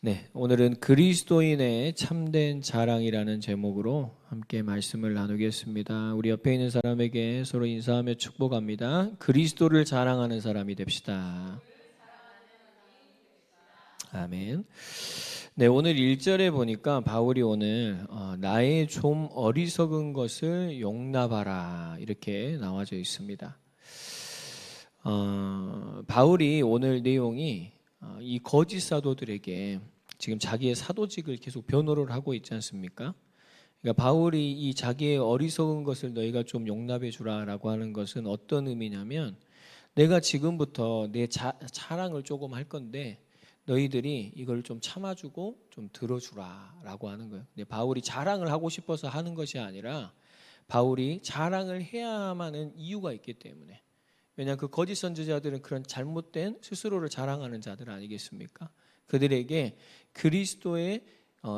네, 오늘은 그리스도인의 참된 자랑이라는 제목으로 함께 말씀을 나누겠습니다. 우리 옆에 있는 사람에게 서로 인사하며 축복합니다. 그리스도를 자랑하는 사람이 됩시다. 아멘. 네, 오늘 1절에 보니까 바울이 오늘 나의 좀 어리석은 것을 용납하라 이렇게 나와져 있습니다. 바울이 오늘 내용이 이 거짓 사도들에게 지금 자기의 사도직을 계속 변호를 하고 있지 않습니까? 그러니까 바울이 이 자기의 어리석은 것을 너희가 좀 용납해 주라라고 하는 것은 어떤 의미냐면 내가 지금부터 내 자랑을 조금 할 건데 너희들이 이걸 좀 참아주고 좀 들어주라라고 하는 거예요. 근데 바울이 자랑을 하고 싶어서 하는 것이 아니라 바울이 자랑을 해야만 하는 이유가 있기 때문에. 왜냐하면 그 거짓 선지자들은 그런 잘못된 스스로를 자랑하는 자들 아니겠습니까? 그들에게 그리스도의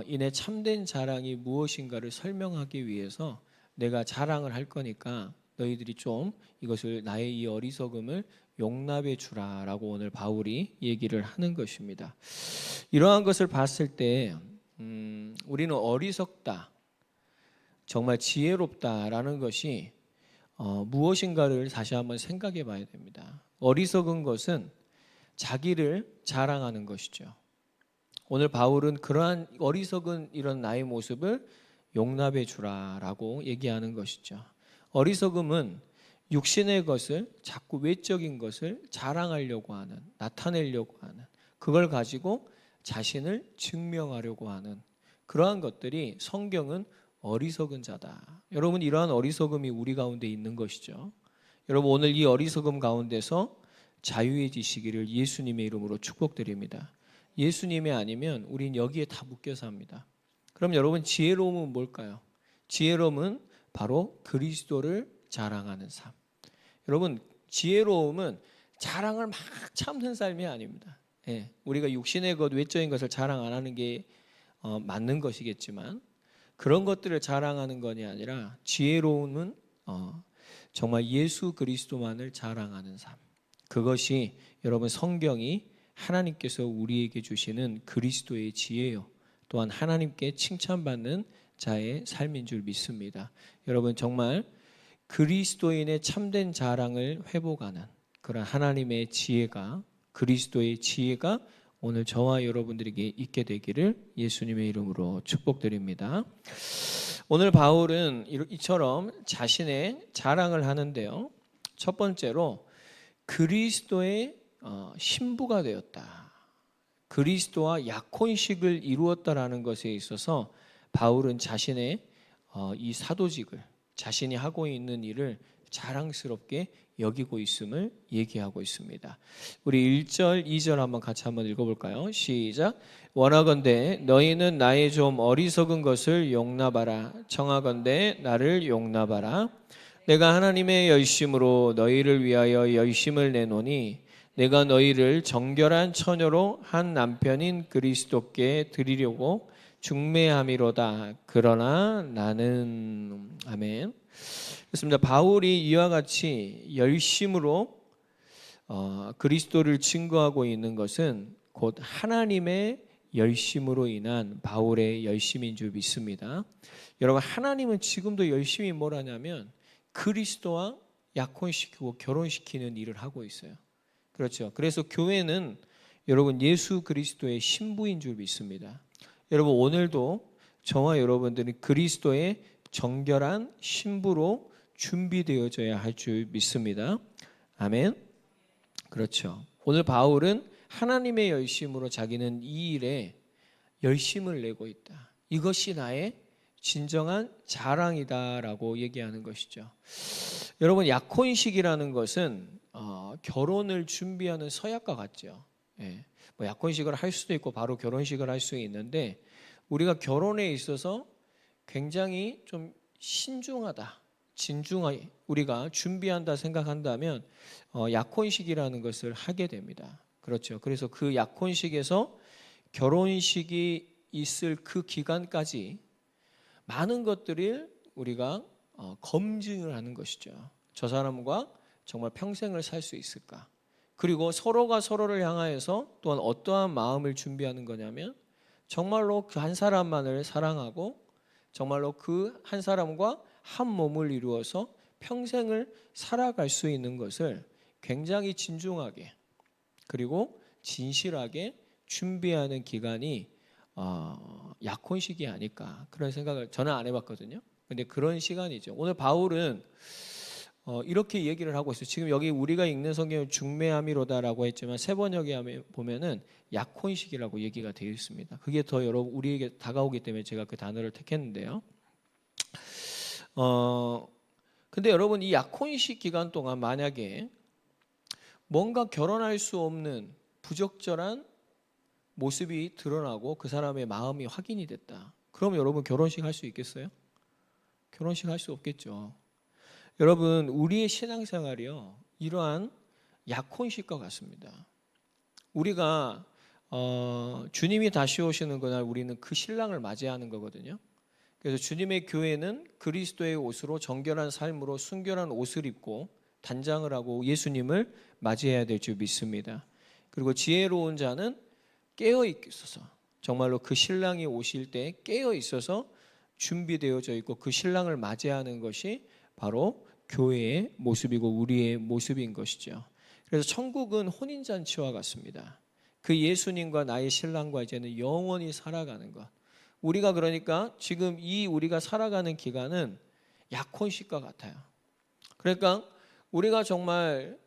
인해 참된 자랑이 무엇인가를 설명하기 위해서 내가 자랑을 할 거니까 너희들이 좀 이것을 나의 이 어리석음을 용납해 주라라고 오늘 바울이 얘기를 하는 것입니다. 이러한 것을 봤을 때 우리는 어리석다, 정말 지혜롭다라는 것이 무엇인가를 다시 한번 생각해 봐야 됩니다. 어리석은 것은 자기를 자랑하는 것이죠. 오늘 바울은 그러한 어리석은 이런 나의 모습을 용납해 주라라고 얘기하는 것이죠. 어리석음은 육신의 것을 자꾸 외적인 것을 자랑하려고 하는, 나타내려고 하는, 그걸 가지고 자신을 증명하려고 하는 그러한 것들이 성경은 어리석은 자다. 여러분, 이러한 어리석음이 우리 가운데 있는 것이죠. 여러분, 오늘 이 어리석음 가운데서 자유해지시기를 예수님의 이름으로 축복드립니다. 예수님이 아니면 우린 여기에 다 묶여 삽니다. 그럼 여러분, 지혜로움은 뭘까요? 지혜로움은 바로 그리스도를 자랑하는 삶. 여러분, 지혜로움은 자랑을 막 참는 삶이 아닙니다. 우리가 육신의 것, 외적인 것을 자랑 안 하는 게 맞는 것이겠지만 그런 것들을 자랑하는 것이 아니라 지혜로움은 정말 예수 그리스도만을 자랑하는 삶. 그것이 여러분 성경이 하나님께서 우리에게 주시는 그리스도의 지혜요. 또한 하나님께 칭찬받는 자의 삶인 줄 믿습니다. 여러분 정말 그리스도인의 참된 자랑을 회복하는 그런 하나님의 지혜가 그리스도의 지혜가 오늘 저와 여러분들에게 있게 되기를 예수님의 이름으로 축복드립니다. 오늘 바울은 이처럼 자신의 자랑을 하는데요. 첫 번째로 그리스도의 신부가 되었다. 그리스도와 약혼식을 이루었다라는 것에 있어서 바울은 자신의 이 사도직을 자신이 하고 있는 일을 자랑스럽게 여기고 있음을 얘기하고 있습니다. 우리 1절, 2절 한번 같이 한번 읽어볼까요? 시작. 원하건대 너희는 나의 좀 어리석은 것을 용납하라. 청하건대 나를 용납하라. 내가 하나님의 열심으로 너희를 위하여 열심을 내노니 내가 너희를 정결한 처녀로 한 남편인 그리스도께 드리려고 중매함이로다. 그러나 나는 아멘. 그렇습니다. 바울이 이와 같이 열심으로 그리스도를 증거하고 있는 것은 곧 하나님의 열심으로 인한 바울의 열심인 줄 믿습니다. 여러분, 하나님은 지금도 열심히 뭘 하냐면 그리스도와 약혼시키고 결혼시키는 일을 하고 있어요. 그렇죠. 그래서 교회는 여러분 예수 그리스도의 신부인 줄 믿습니다. 여러분, 오늘도 저와 여러분들은 그리스도의 정결한 신부로 준비되어져야 할 줄 믿습니다. 아멘. 그렇죠. 오늘 바울은 하나님의 열심으로 자기는 이 일에 열심을 내고 있다. 이것이 나의 진정한 자랑이다라고 얘기하는 것이죠. 여러분, 약혼식이라는 것은 결혼을 준비하는 서약과 같죠. 뭐 약혼식을 할 수도 있고 바로 결혼식을 할 수 있는데 우리가 결혼에 있어서 굉장히 좀 신중하다, 진중하게 우리가 준비한다 생각한다면 약혼식이라는 것을 하게 됩니다. 그렇죠. 그래서 그 약혼식에서 결혼식이 있을 그 기간까지 많은 것들을 우리가 검증을 하는 것이죠. 저 사람과 정말 평생을 살 수 있을까? 그리고 서로가 서로를 향하여서 또한 어떠한 마음을 준비하는 거냐면 정말로 그 한 사람만을 사랑하고 정말로 그 한 사람과 한 몸을 이루어서 평생을 살아갈 수 있는 것을 굉장히 진중하게 그리고 진실하게 준비하는 기간이 약혼식이 아닐까 그런 생각을 저는 안 해봤거든요. 근데 그런 시간이죠. 오늘 바울은 이렇게 얘기를 하고 있어요. 지금 여기 우리가 읽는 성경은 중매함이로다라고 했지만 세 번역에 보면은 약혼식이라고 얘기가 되어 있습니다. 그게 더 여러분 우리에게 다가오기 때문에 제가 그 단어를 택했는데요. 근데 여러분 이 약혼식 기간 동안 만약에 뭔가 결혼할 수 없는 부적절한 모습이 드러나고 그 사람의 마음이 확인이 됐다. 그럼 여러분 결혼식 할 수 있겠어요? 결혼식 할 수 없겠죠. 여러분 우리의 신앙생활이요 이러한 약혼식과 같습니다. 우리가 주님이 다시 오시는 그날 우리는 그 신랑을 맞이하는 거거든요. 그래서 주님의 교회는 그리스도의 옷으로 정결한 삶으로 순결한 옷을 입고 단장을 하고 예수님을 맞이해야 될 줄 믿습니다. 그리고 지혜로운 자는 깨어 있어서 정말로 그 신랑이 오실 때 깨어 있어서 준비되어져 있고 그 신랑을 맞이하는 것이 바로 교회의 모습이고 우리의 모습인 것이죠. 그래서 천국은 혼인잔치와 같습니다. 그 예수님과 나의 신랑과 이제는 영원히 살아가는 것. 우리가 그러니까 지금 이 우리가 살아가는 기간은 약혼식과 같아요. 그러니까 우리가 정말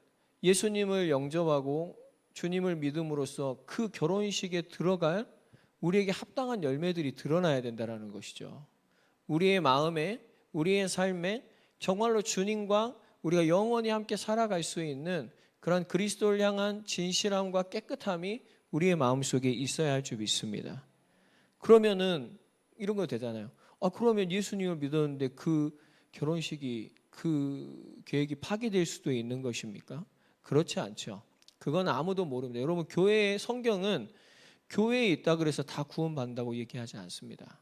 예수님을 영접하고 주님을 믿음으로써 그 결혼식에 들어갈 우리에게 합당한 열매들이 드러나야 된다는 것이죠. 우리의 마음에 우리의 삶에 정말로 주님과 우리가 영원히 함께 살아갈 수 있는 그런 그리스도를 향한 진실함과 깨끗함이 우리의 마음속에 있어야 할 줄 믿습니다. 그러면은 이런 거 되잖아요. 그러면 예수님을 믿었는데 그 결혼식이 그 계획이 파기될 수도 있는 것입니까? 그렇지 않죠. 그건 아무도 모릅니다. 여러분 교회의 성경은 교회에 있다 그래서 다 구원받는다고 얘기하지 않습니다.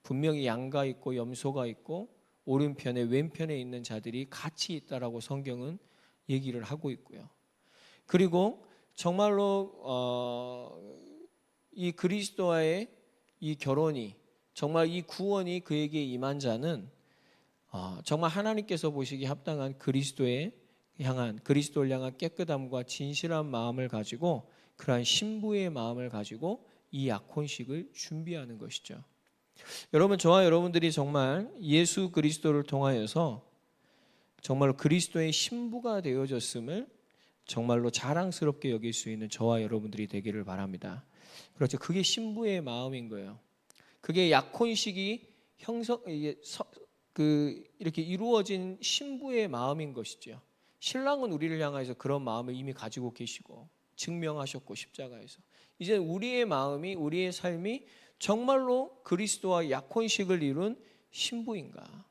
분명히 양가 있고 염소가 있고 오른편에 왼편에 있는 자들이 같이 있다라고 성경은 얘기를 하고 있고요. 그리고 정말로 이 그리스도와의 이 결혼이 정말 이 구원이 그에게 임한 자는 정말 하나님께서 보시기에 합당한 그리스도를 향한 깨끗함과 진실한 마음을 가지고 그러한 신부의 마음을 가지고 이 약혼식을 준비하는 것이죠. 여러분 저와 여러분들이 정말 예수 그리스도를 통하여서 정말로 그리스도의 신부가 되어졌음을 정말로 자랑스럽게 여길 수 있는 저와 여러분들이 되기를 바랍니다. 그렇죠. 그게 신부의 마음인 거예요. 그게 약혼식이 이렇게 이루어진 신부의 마음인 것이죠. 신랑은 우리를 향해서 그런 마음을 이미 가지고 계시고 증명하셨고 십자가에서 이제 우리의 마음이 우리의 삶이 정말로 그리스도와 약혼식을 이룬 신부인가?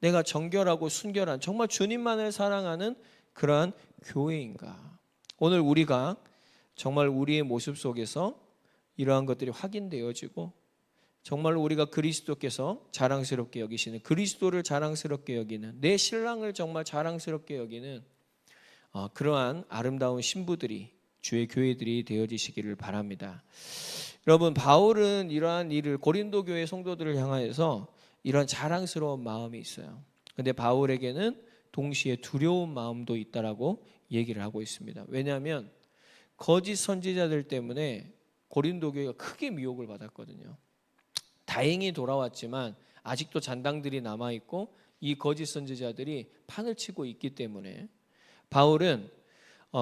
내가 정결하고 순결한 정말 주님만을 사랑하는 그러한 교회인가? 오늘 우리가 정말 우리의 모습 속에서 이러한 것들이 확인되어지고 정말로 우리가 그리스도께서 자랑스럽게 여기시는 그리스도를 자랑스럽게 여기는 내 신랑을 정말 자랑스럽게 여기는 그러한 아름다운 신부들이 주의 교회들이 되어지시기를 바랍니다. 여러분 바울은 이러한 일을 고린도 교회 성도들을 향하여서 이런 자랑스러운 마음이 있어요. 그런데 바울에게는 동시에 두려운 마음도 있다라고 얘기를 하고 있습니다. 왜냐하면 거짓 선지자들 때문에 고린도 교회가 크게 미혹을 받았거든요. 다행히 돌아왔지만 아직도 잔당들이 남아있고 이 거짓 선지자들이 판을 치고 있기 때문에 바울은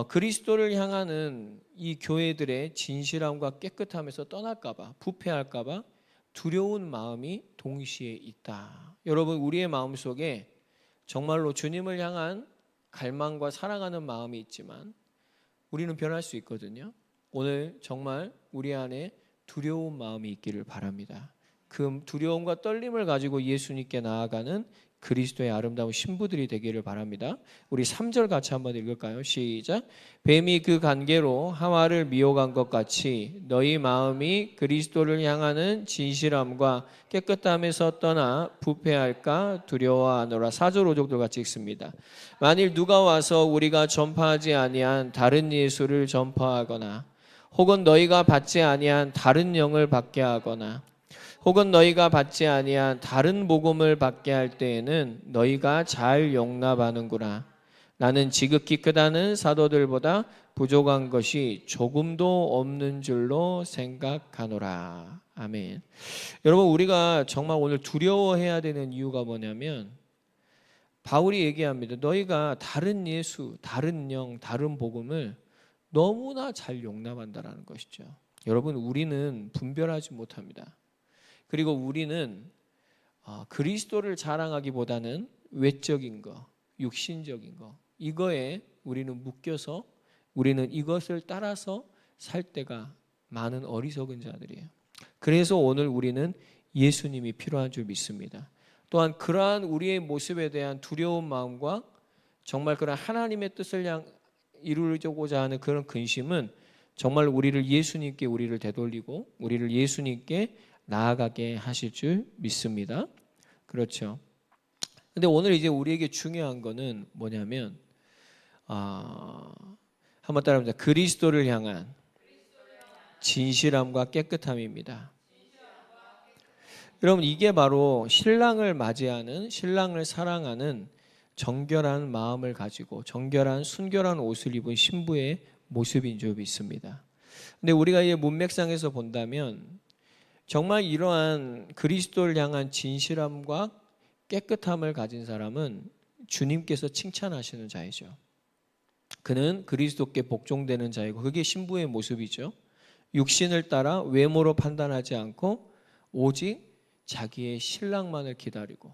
그리스도를 향하는 이 교회들의 진실함과 깨끗함에서 떠날까봐 부패할까봐 두려운 마음이 동시에 있다. 여러분 우리의 마음속에 정말로 주님을 향한 갈망과 사랑하는 마음이 있지만 우리는 변할 수 있거든요. 오늘 정말 우리 안에 두려운 마음이 있기를 바랍니다. 그 두려움과 떨림을 가지고 예수님께 나아가는 그리스도의 아름다운 신부들이 되기를 바랍니다. 우리 3절 같이 한번 읽을까요? 시작. 뱀이 그 관계로 하와를 미혹한 것 같이 너희 마음이 그리스도를 향하는 진실함과 깨끗함에서 떠나 부패할까 두려워하노라. 4절 5절도 같이 읽습니다. 만일 누가 와서 우리가 전파하지 아니한 다른 예수를 전파하거나 혹은 너희가 받지 아니한 다른 영을 받게 하거나 혹은 너희가 받지 아니한 다른 복음을 받게 할 때에는 너희가 잘 용납하는구나. 나는 지극히 크다는 사도들보다 부족한 것이 조금도 없는 줄로 생각하노라. 아멘. 여러분, 우리가 정말 오늘 두려워해야 되는 이유가 뭐냐면 바울이 얘기합니다. 너희가 다른 예수, 다른 영, 다른 복음을 너무나 잘 용납한다라는 것이죠. 여러분, 우리는 분별하지 못합니다. 그리고 우리는 그리스도를 자랑하기보다는 외적인 거, 육신적인 거, 이거에 우리는 묶여서 우리는 이것을 따라서 살 때가 많은 어리석은 자들이에요. 그래서 오늘 우리는 예수님이 필요한 줄 믿습니다. 또한 그러한 우리의 모습에 대한 두려운 마음과 정말 그런 하나님의 뜻을 이루고자 하는 그런 근심은 정말 우리를 예수님께 우리를 되돌리고 우리를 예수님께 나아가게 하실 줄 믿습니다. 그렇죠. 근데 오늘 이제 우리에게 중요한 거는 뭐냐면 한번 따라합니다. 그리스도를 향한 진실함과 깨끗함입니다. 여러분, 이게 바로 신랑을 맞이하는, 신랑을 사랑하는 정결한 마음을 가지고 정결한 순결한 옷을 입은 신부의 모습인 줄 믿습니다. 근데 우리가 이 문맥상에서 본다면 정말 이러한 그리스도를 향한 진실함과 깨끗함을 가진 사람은 주님께서 칭찬하시는 자이죠. 그는 그리스도께 복종되는 자이고 그게 신부의 모습이죠. 육신을 따라 외모로 판단하지 않고 오직 자기의 신랑만을 기다리고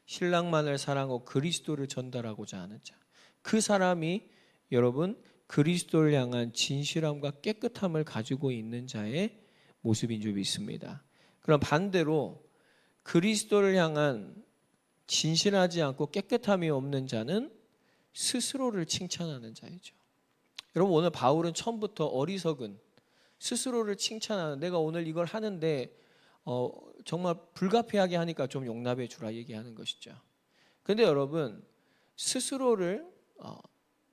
신랑만을 사랑하고 그리스도를 전달하고자 하는 자. 그 사람이 여러분 그리스도를 향한 진실함과 깨끗함을 가지고 있는 자의 모습인 줄 믿습니다. 그럼 반대로 그리스도를 향한 진실하지 않고 깨끗함이 없는 자는 스스로를 칭찬하는 자이죠. 여러분, 오늘 바울은 처음부터 어리석은 스스로를 칭찬하는, 내가 오늘 이걸 하는데 정말 불가피하게 하니까 좀 용납해 주라 얘기하는 것이죠. 그런데 여러분, 스스로를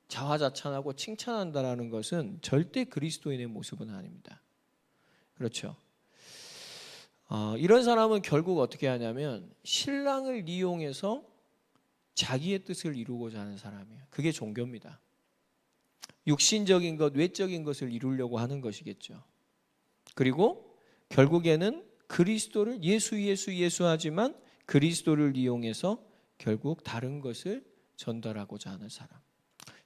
자화자찬하고 칭찬한다라는 것은 절대 그리스도인의 모습은 아닙니다. 그렇죠. 이런 사람은 결국 어떻게 하냐면 신랑을 이용해서 자기의 뜻을 이루고자 하는 사람이에요. 그게 종교입니다. 육신적인 것, 외적인 것을 이루려고 하는 것이겠죠. 그리고 결국에는 그리스도를 예수 하지만 그리스도를 이용해서 결국 다른 것을 전달하고자 하는 사람.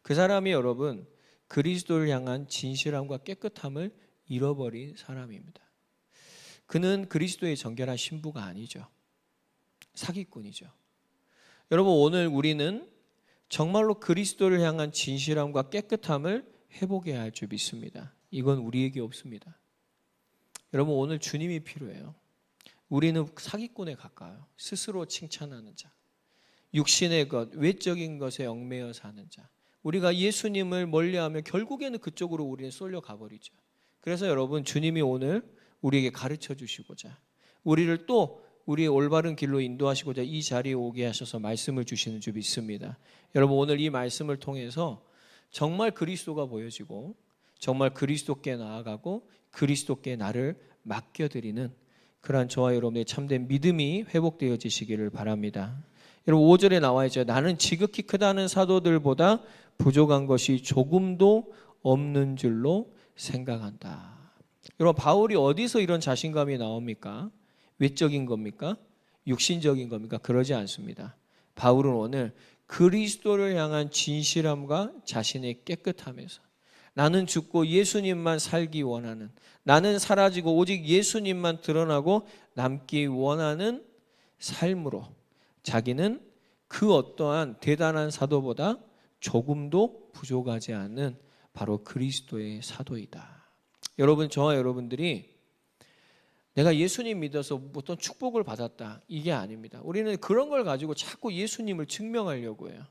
그 사람이 여러분 그리스도를 향한 진실함과 깨끗함을 잃어버린 사람입니다. 그는 그리스도의 정결한 신부가 아니죠. 사기꾼이죠. 여러분, 오늘 우리는 정말로 그리스도를 향한 진실함과 깨끗함을 회복해야 할 줄 믿습니다. 이건 우리에게 없습니다. 여러분, 오늘 주님이 필요해요. 우리는 사기꾼에 가까워요. 스스로 칭찬하는 자, 육신의 것, 외적인 것에 얽매여 사는 자. 우리가 예수님을 멀리하면 결국에는 그쪽으로 우리는 쏠려 가버리죠. 그래서 여러분, 주님이 오늘 우리에게 가르쳐 주시고자 우리를 또 우리의 올바른 길로 인도하시고자 이 자리에 오게 하셔서 말씀을 주시는 줄 믿습니다. 여러분, 오늘 이 말씀을 통해서 정말 그리스도가 보여지고 정말 그리스도께 나아가고 그리스도께 나를 맡겨드리는 그러한 저와 여러분의 참된 믿음이 회복되어지시기를 바랍니다. 여러분, 5절에 나와 있죠. 나는 지극히 크다는 사도들보다 부족한 것이 조금도 없는 줄로 생각한다. 여러분, 바울이 어디서 이런 자신감이 나옵니까? 외적인 겁니까? 육신적인 겁니까? 그러지 않습니다. 바울은 오늘 그리스도를 향한 진실함과 자신의 깨끗함에서 나는 죽고 예수님만 살기 원하는, 나는 사라지고 오직 예수님만 드러나고 남기 원하는 삶으로 자기는 그 어떠한 대단한 사도보다 조금도 부족하지 않은 바로 그리스도의 사도이다. 여러분, 저와 여러분들이 내가 예수님 믿어서 어떤 축복을 받았다, 이게 아닙니다. 우리는 그런 걸 가지고 자꾸 예수님을 증명하려고 해요.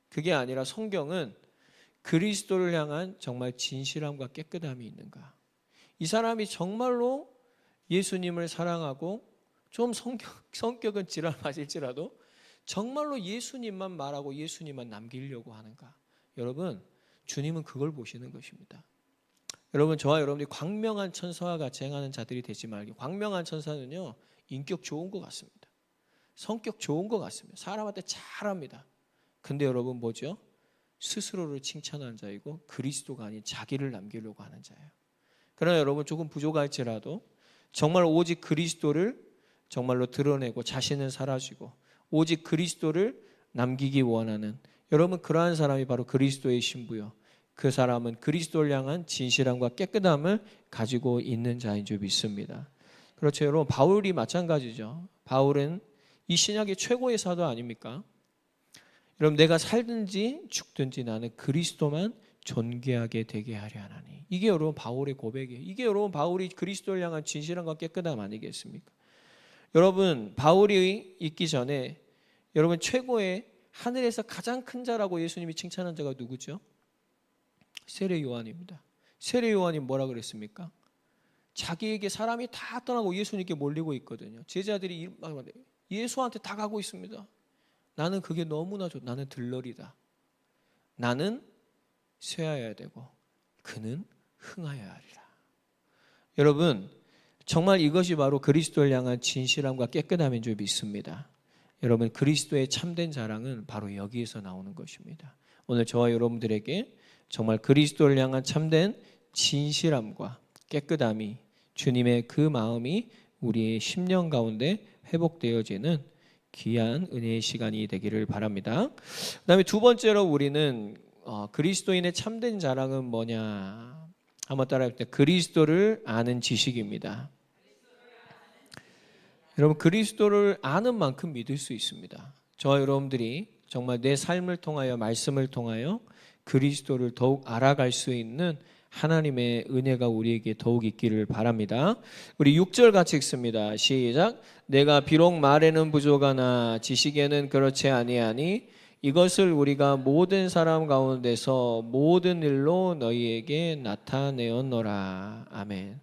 그게 아니라 성경은 그리스도를 향한 정말 진실함과 깨끗함이 있는가, 이 사람이 정말로 예수님을 사랑하고 좀 성격은 지랄 맞을지라도 정말로 예수님만 말하고 예수님만 남기려고 하는가. 여러분, 주님은 그걸 보시는 것입니다. 여러분, 저와 여러분들이 광명한 천사와 같이 행하는 자들이 되지 말고, 광명한 천사는요 인격 좋은 것 같습니다. 성격 좋은 것 같습니다. 사람한테 잘합니다. 근데 여러분 뭐죠? 스스로를 칭찬하는 자이고 그리스도가 아닌 자기를 남기려고 하는 자예요. 그러나 여러분 조금 부족할지라도 정말 오직 그리스도를 정말로 드러내고 자신은 사라지고 오직 그리스도를 남기기 원하는, 여러분 그러한 사람이 바로 그리스도의 신부요, 그 사람은 그리스도를 향한 진실함과 깨끗함을 가지고 있는 자인 줄 믿습니다. 그렇죠. 여러분, 바울이 마찬가지죠. 바울은 이 신약의 최고의 사도 아닙니까? 여러분, 내가 살든지 죽든지 나는 그리스도만 존귀하게 되게 하려 하나니. 이게 여러분 바울의 고백이에요. 이게 여러분 바울이 그리스도를 향한 진실함과 깨끗함 아니겠습니까? 여러분, 바울이 있기 전에 여러분 최고의 하늘에서 가장 큰 자라고 예수님이 칭찬한 자가 누구죠? 세례 요한입니다. 세례 요한이 뭐라 그랬습니까? 자기에게 사람이 다 떠나고 예수님께 몰리고 있거든요. 제자들이 예수한테 다 가고 있습니다. 나는 그게 너무나 좋다. 나는 들러리다. 나는 쇠하여야 되고 그는 흥하여야 하리라. 여러분, 정말 이것이 바로 그리스도를 향한 진실함과 깨끗함인 줄 믿습니다. 여러분, 그리스도의 참된 자랑은 바로 여기에서 나오는 것입니다. 오늘 저와 여러분들에게 정말 그리스도를 향한 참된 진실함과 깨끗함이, 주님의 그 마음이 우리의 심령 가운데 회복되어지는 귀한 은혜의 시간이 되기를 바랍니다. 그 다음에 두 번째로 우리는 그리스도인의 참된 자랑은 뭐냐? 한번 따라할 때 그리스도를 아는 지식입니다. 여러분, 그리스도를 아는 만큼 믿을 수 있습니다. 저와 여러분들이 정말 내 삶을 통하여, 말씀을 통하여 그리스도를 더욱 알아갈 수 있는 하나님의 은혜가 우리에게 더욱 있기를 바랍니다. 우리 6절 같이 읽습니다. 시작. 내가 비록 말에는 부족하나 지식에는 그렇지 아니하니 이것을 우리가 모든 사람 가운데서 모든 일로 너희에게 나타내었노라. 아멘.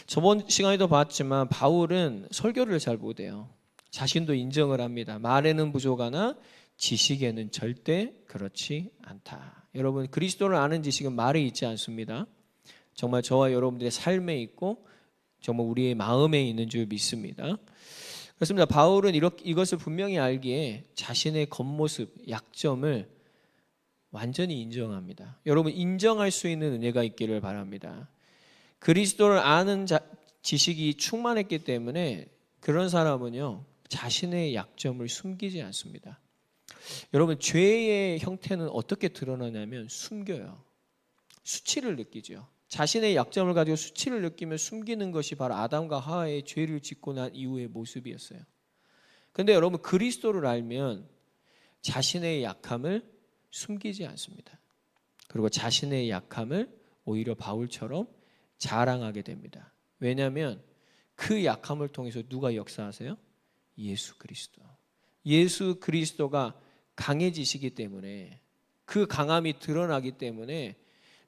저번 시간에도 봤지만 바울은 설교를 잘 못해요. 자신도 인정을 합니다. 말에는 부족하나 지식에는 절대 그렇지 않다. 여러분, 그리스도를 아는 지식은 말에 있지 않습니다. 정말 저와 여러분들의 삶에 있고 정말 우리의 마음에 있는 줄 믿습니다. 그렇습니다. 바울은 이것을 분명히 알기에 자신의 겉모습, 약점을 완전히 인정합니다. 여러분, 인정할 수 있는 은혜가 있기를 바랍니다. 그리스도를 아는 지식이 충만했기 때문에 그런 사람은요, 자신의 약점을 숨기지 않습니다. 여러분, 죄의 형태는 어떻게 드러나냐면 숨겨요. 수치를 느끼죠. 자신의 약점을 가지고 수치를 느끼며 숨기는 것이 바로 아담과 하와의 죄를 짓고 난 이후의 모습이었어요. 그런데 여러분, 그리스도를 알면 자신의 약함을 숨기지 않습니다. 그리고 자신의 약함을 오히려 바울처럼 자랑하게 됩니다. 왜냐하면 그 약함을 통해서 누가 역사하세요? 예수 그리스도. 예수 그리스도가 강해지시기 때문에, 그 강함이 드러나기 때문에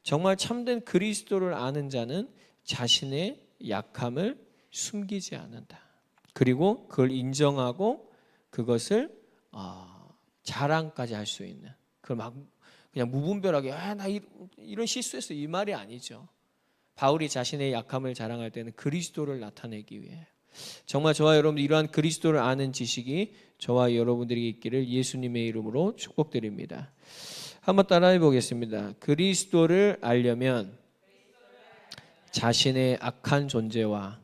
정말 참된 그리스도를 아는 자는 자신의 약함을 숨기지 않는다. 그리고 그걸 인정하고 그것을 자랑까지 할 수 있는, 그걸 막 그냥 무분별하게 나 이런 실수했어 이 말이 아니죠. 바울이 자신의 약함을 자랑할 때는 그리스도를 나타내기 위해, 정말 저와 여러분들 이러한 그리스도를 아는 지식이 저와 여러분들에게 있기를 예수님의 이름으로 축복드립니다. 한번 따라해 보겠습니다. 그리스도를 알려면 자신의 악한 존재와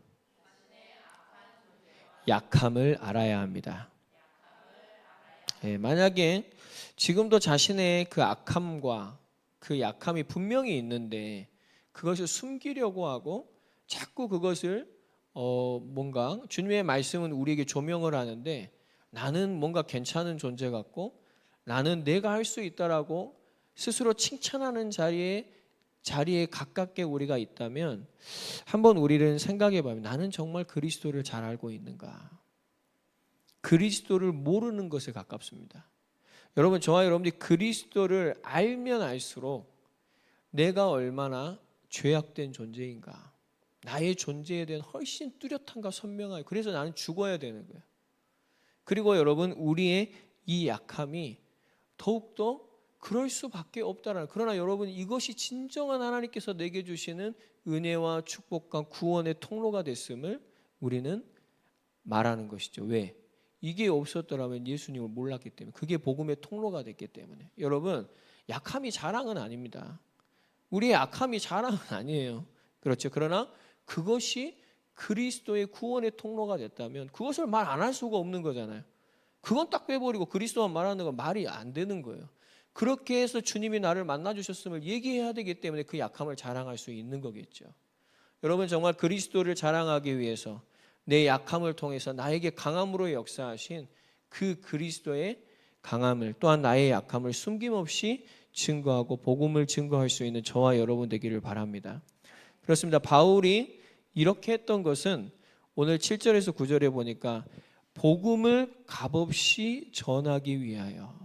약함을 알아야 합니다. 만약에 지금도 자신의 그 악함과 그 약함이 분명히 있는데 그것을 숨기려고 하고 자꾸 그것을 뭔가 주님의 말씀은 우리에게 조명을 하는데 나는 뭔가 괜찮은 존재 같고 나는 내가 할 수 있다라고 스스로 칭찬하는 자리에 가깝게 우리가 있다면 한번 우리는 생각해 보면 나는 정말 그리스도를 잘 알고 있는가? 그리스도를 모르는 것에 가깝습니다. 여러분, 저와 여러분들이 그리스도를 알면 알수록 내가 얼마나 죄악된 존재인가, 나의 존재에 대한 훨씬 뚜렷함과 선명하게, 그래서 나는 죽어야 되는 거예요. 그리고 여러분, 우리의 이 약함이 더욱더 그럴 수밖에 없다라는. 그러나 여러분, 이것이 진정한 하나님께서 내게 주시는 은혜와 축복과 구원의 통로가 됐음을 우리는 말하는 것이죠. 왜? 이게 없었더라면 예수님을 몰랐기 때문에, 그게 복음의 통로가 됐기 때문에. 여러분, 약함이 자랑은 아닙니다. 우리의 약함이 자랑은 아니에요. 그렇죠. 그러나 그것이 그리스도의 구원의 통로가 됐다면 그것을 말 안 할 수가 없는 거잖아요. 그건 딱 빼버리고 그리스도만 말하는 건 말이 안 되는 거예요. 그렇게 해서 주님이 나를 만나주셨음을 얘기해야 되기 때문에 그 약함을 자랑할 수 있는 거겠죠. 여러분, 정말 그리스도를 자랑하기 위해서 내 약함을 통해서 나에게 강함으로 역사하신 그 그리스도의 강함을, 또한 나의 약함을 숨김없이 증거하고 복음을 증거할 수 있는 저와 여러분 되기를 바랍니다. 그렇습니다. 바울이 이렇게 했던 것은 오늘 7절에서 9절에 보니까 복음을 값없이 전하기 위하여.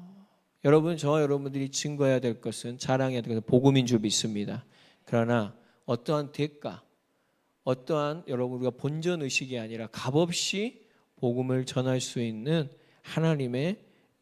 여러분, 저와 여러분들이 증거해야 될 것은, 자랑해야 될 것은 복음인 줄 믿습니다. 그러나 어떠한 대가, 어떠한 여러분 우리가 본전 의식이 아니라 값없이 복음을 전할 수 있는 하나님의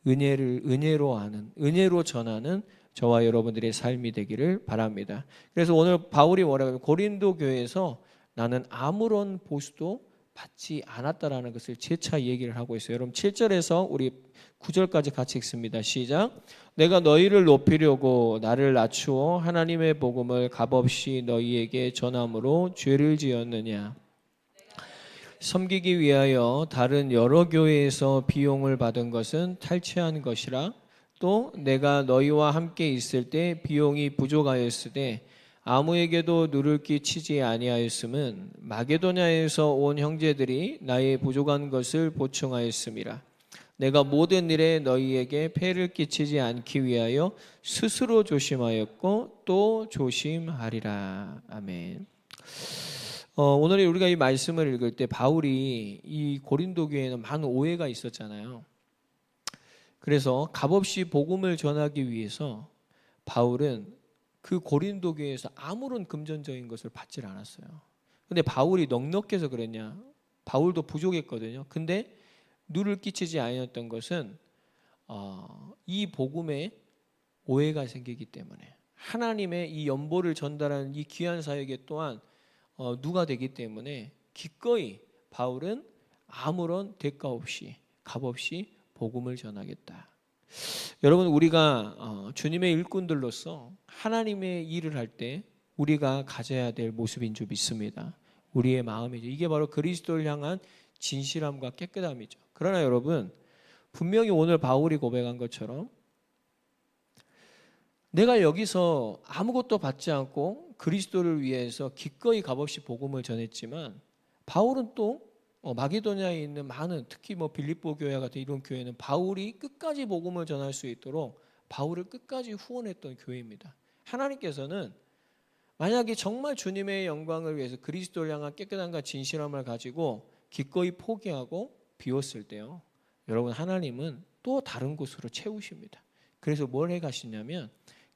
은혜를 은혜로 전하는 저와 여러분들의 삶이 되기를 바랍니다. 그래서 오늘 바울이 뭐라고 하면 고린도 교회에서 나는 아무런 보수도 받지 않았다라는 것을 재차 얘기를 하고 있어요. 여러분, 7절에서 우리 9절까지 같이 읽습니다. 시작. 내가 너희를 높이려고 나를 낮추어 하나님의 복음을 값없이 너희에게 전함으로 죄를 지었느냐. 섬기기 위하여 다른 여러 교회에서 비용을 받은 것은 탈취한 것이라. 또 내가 너희와 함께 있을 때 비용이 부족하였으되 아무에게도 누를 끼치지 아니하였음은 마게도냐에서 온 형제들이 나의 부족한 것을 보충하였음이라. 내가 모든 일에 너희에게 폐를 끼치지 않기 위하여 스스로 조심하였고 또 조심하리라. 아멘. 오늘 우리가 이 말씀을 읽을 때 바울이 이 고린도 교회에는 많은 오해가 있었잖아요. 그래서 값없이 복음을 전하기 위해서 바울은 그 고린도 교회에서 아무런 금전적인 것을 받지 않았어요. 근데 바울이 넉넉해서 그랬냐? 바울도 부족했거든요. 근데 누를 끼치지 아니었던 것은 이 복음에 오해가 생기기 때문에, 하나님의 이 연보를 전달하는 이 귀한 사역에 또한 누가 되기 때문에 기꺼이 바울은 아무런 대가 없이 값없이 복음을 전하겠다. 여러분, 우리가 주님의 일꾼들로서 하나님의 일을 할 때 우리가 가져야 될 모습인 줄 믿습니다. 우리의 마음이죠. 이게 바로 그리스도를 향한 진실함과 깨끗함이죠. 그러나 여러분, 분명히 오늘 바울이 고백한 것처럼 내가 여기서 아무것도 받지 않고 그리스도를 위해서 기꺼이 값없이 복음을 전했지만, 바울은 또 마게도냐에 있는 많은, 특히 빌립보 교회 같은 이런 교회는 바울이 끝까지 복음을 전할 수 있도록 바울을 끝까지 후원했던 교회입니다. 하나님께서는 만약에 정말 주님의 영광을 위해서 그리스도를 향한 깨끗함과 진실함을 가지고 기꺼이 포기하고 비웠을 때요, 여러분, 하나님은 또 다른 곳으로 채우십니다. 그래서 뭘 해가시냐면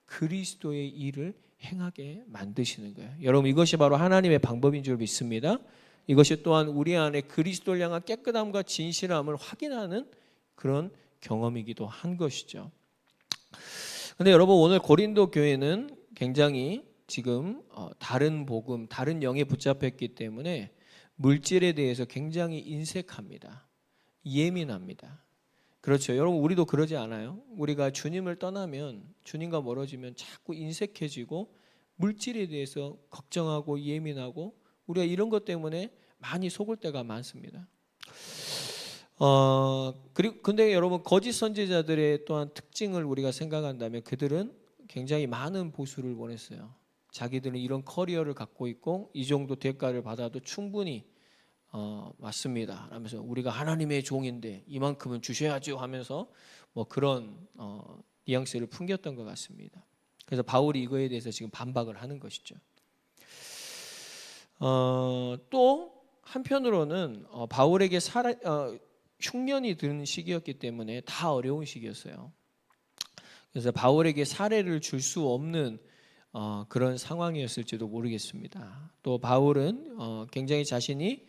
그리스도의 일을 행하게 만드시는 거예요. 여러분, 이것이 바로 하나님의 방법인 줄 믿습니다. 이것이 또한 우리 안에 그리스도를 향한 깨끗함과 진실함을 확인하는 그런 경험이기도 한 것이죠. 그런데 여러분, 오늘 고린도 교회는 굉장히 지금 다른 복음, 다른 영에 붙잡혔기 때문에 물질에 대해서 굉장히 인색합니다. 예민합니다. 그렇죠. 여러분, 우리도 그러지 않아요? 우리가 주님을 떠나면, 주님과 멀어지면 자꾸 인색해지고 물질에 대해서 걱정하고 예민하고, 우리가 이런 것 때문에 많이 속을 때가 많습니다. 그리고 근데 여러분, 거짓 선지자들의 또한 특징을 우리가 생각한다면 그들은 굉장히 많은 보수를 원했어요. 자기들은 이런 커리어를 갖고 있고 이 정도 대가를 받아도 충분히 맞습니다 하면서, 우리가 하나님의 종인데 이만큼은 주셔야죠 하면서 그런 뉘앙스를 풍겼던 것 같습니다. 그래서 바울이 이거에 대해서 지금 반박을 하는 것이죠. 또 한편으로는 바울에게 흉년이 드는 시기였기 때문에 다 어려운 시기였어요. 그래서 바울에게 사례를 줄 수 없는 그런 상황이었을지도 모르겠습니다. 또 바울은 굉장히 자신이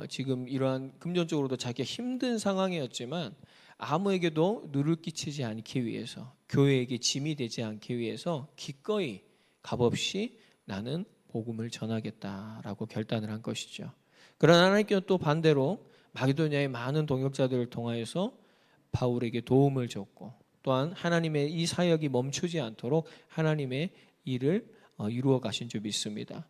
지금 이러한 금전적으로도 자기가 힘든 상황이었지만 아무에게도 누를 끼치지 않기 위해서, 교회에게 짐이 되지 않기 위해서 기꺼이 값없이 나는 복음을 전하겠다라고 결단을 한 것이죠. 그러나 하나님께서 또 반대로 마게도냐의 많은 동역자들을 통하여서 바울에게 도움을 줬고, 또한 하나님의 이 사역이 멈추지 않도록 하나님의 일을 이루어 가신 줄 믿습니다.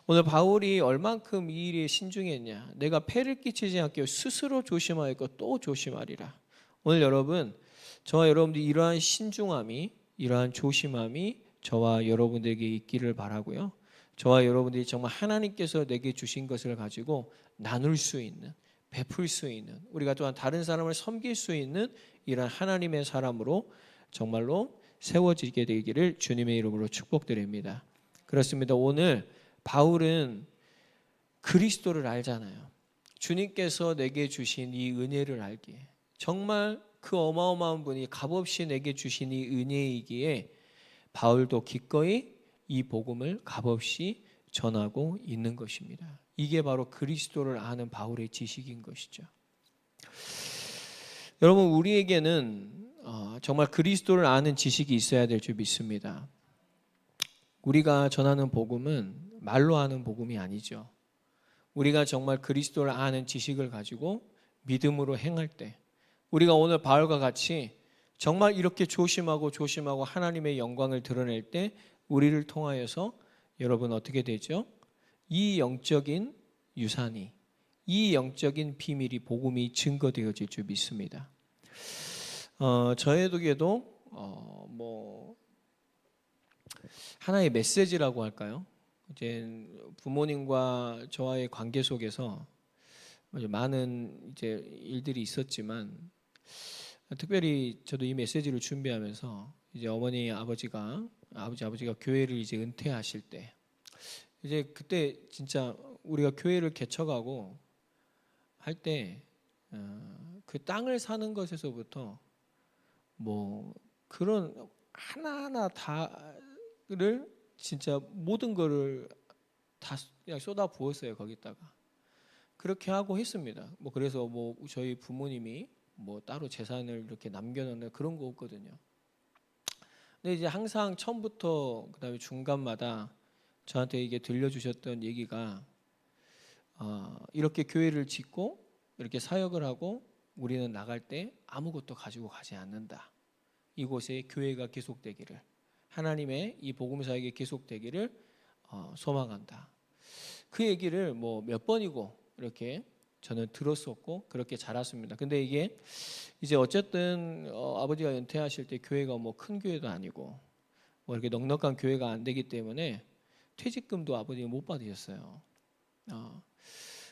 오늘 바울이 얼만큼 이 일에 신중했냐. 내가 폐를 끼치지 않게 스스로 조심하였고 또 조심하리라. 오늘 여러분, 저와 여러분들이 이러한 신중함이, 이러한 조심함이 저와 여러분들에게 있기를 바라고요. 저와 여러분들이 정말 하나님께서 내게 주신 것을 가지고 나눌 수 있는, 베풀 수 있는, 우리가 또한 다른 사람을 섬길 수 있는 이런 하나님의 사람으로 정말로 세워지게 되기를 주님의 이름으로 축복드립니다. 그렇습니다. 오늘 바울은 그리스도를 알잖아요. 주님께서 내게 주신 이 은혜를 알기에, 정말 그 어마어마한 분이 값없이 내게 주신 이 은혜이기에 바울도 기꺼이 이 복음을 값없이 전하고 있는 것입니다. 이게 바로 그리스도를 아는 바울의 지식인 것이죠. 여러분, 우리에게는 정말 그리스도를 아는 지식이 있어야 될 줄 믿습니다. 우리가 전하는 복음은 말로 하는 복음이 아니죠. 우리가 정말 그리스도를 아는 지식을 가지고 믿음으로 행할 때, 우리가 오늘 바울과 같이 정말 이렇게 조심하고 하나님의 영광을 드러낼 때 우리를 통하여서 여러분 어떻게 되죠? 이 영적인 유산이, 이 영적인 비밀이, 복음이 증거되어질 줄 믿습니다. 저에게도 하나의 메시지라고 할까요? 이제 부모님과 저와의 관계 속에서 많은 이제 일들이 있었지만, 특별히 저도 이 메시지를 준비하면서 이제 아버지가 교회를 이제 은퇴하실 때, 이제 그때 진짜 우리가 교회를 개척하고 할 때 그 땅을 사는 것에서부터 그런 하나하나 다를 진짜 모든 거를 다 그냥 쏟아 부었어요. 거기다가 그렇게 하고 했습니다. 그래서 저희 부모님이 따로 재산을 이렇게 남겨놓는 그런 거 없거든요. 근데 이제 항상 처음부터 그다음에 중간마다 저한테 이게 들려주셨던 얘기가, 이렇게 교회를 짓고 이렇게 사역을 하고 우리는 나갈 때 아무것도 가지고 가지 않는다. 이곳에 교회가 계속되기를, 하나님의 이 복음 사역이 계속되기를 소망한다. 그 얘기를 몇 번이고 이렇게 저는 들었었고 그렇게 자랐습니다. 근데 이게 이제 어쨌든 아버지가 은퇴하실 때 교회가 큰 교회도 아니고 이렇게 넉넉한 교회가 안 되기 때문에 퇴직금도 아버지가 못 받으셨어요.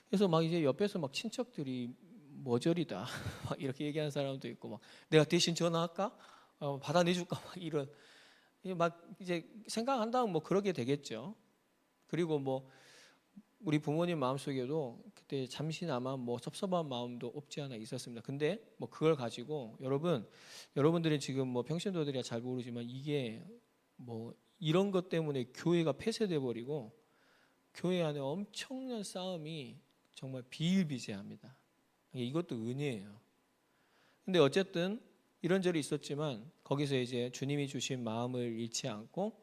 그래서 이제 옆에서 친척들이 머저리다 막 이렇게 얘기하는 사람도 있고, 내가 대신 전화할까? 받아내줄까? 이런 이제 생각한다면 그러게 되겠죠. 그리고 우리 부모님 마음속에도 그때 잠시나마 섭섭한 마음도 없지 않아 있었습니다. 근데 그걸 가지고 여러분들이 지금 평신도들이야 잘 모르지만 이게 이런 것 때문에 교회가 폐쇄돼 버리고 교회 안에 엄청난 싸움이 정말 비일비재합니다. 이것도 은혜예요. 근데 어쨌든 이런저런 있었지만 거기서 이제 주님이 주신 마음을 잃지 않고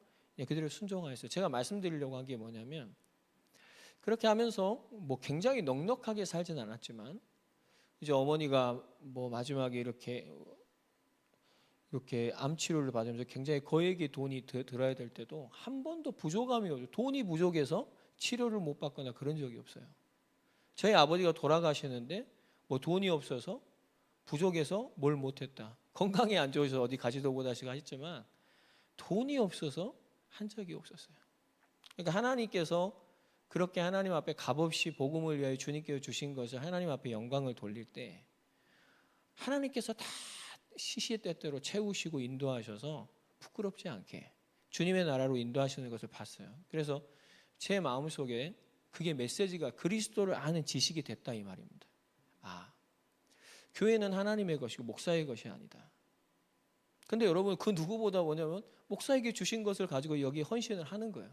그대로 순종하였어요. 제가 말씀드리려고 한 게 뭐냐면, 그렇게 하면서 굉장히 넉넉하게 살진 않았지만 이제 어머니가 마지막에 이렇게 암 치료를 받으면서 굉장히 거액의 돈이 들어야 될 때도 한 번도 부족함이 없어요. 돈이 부족해서 치료를 못 받거나 그런 적이 없어요. 저희 아버지가 돌아가시는데 돈이 없어서 부족해서 뭘 못했다, 건강이 안 좋아서 어디 가지도 못하시고 하셨지만 돈이 없어서 한 적이 없었어요. 그러니까 하나님께서 그렇게 하나님 앞에 값없이 복음을 위하여 주님께서 주신 것을 하나님 앞에 영광을 돌릴 때 하나님께서 다 시시때때로 채우시고 인도하셔서 부끄럽지 않게 주님의 나라로 인도하시는 것을 봤어요. 그래서 제 마음속에 그게 메시지가 그리스도를 아는 지식이 됐다 이 말입니다. 교회는 하나님의 것이고 목사의 것이 아니다. 근데 여러분, 그 누구보다 뭐냐면 목사에게 주신 것을 가지고 여기 헌신을 하는 거예요.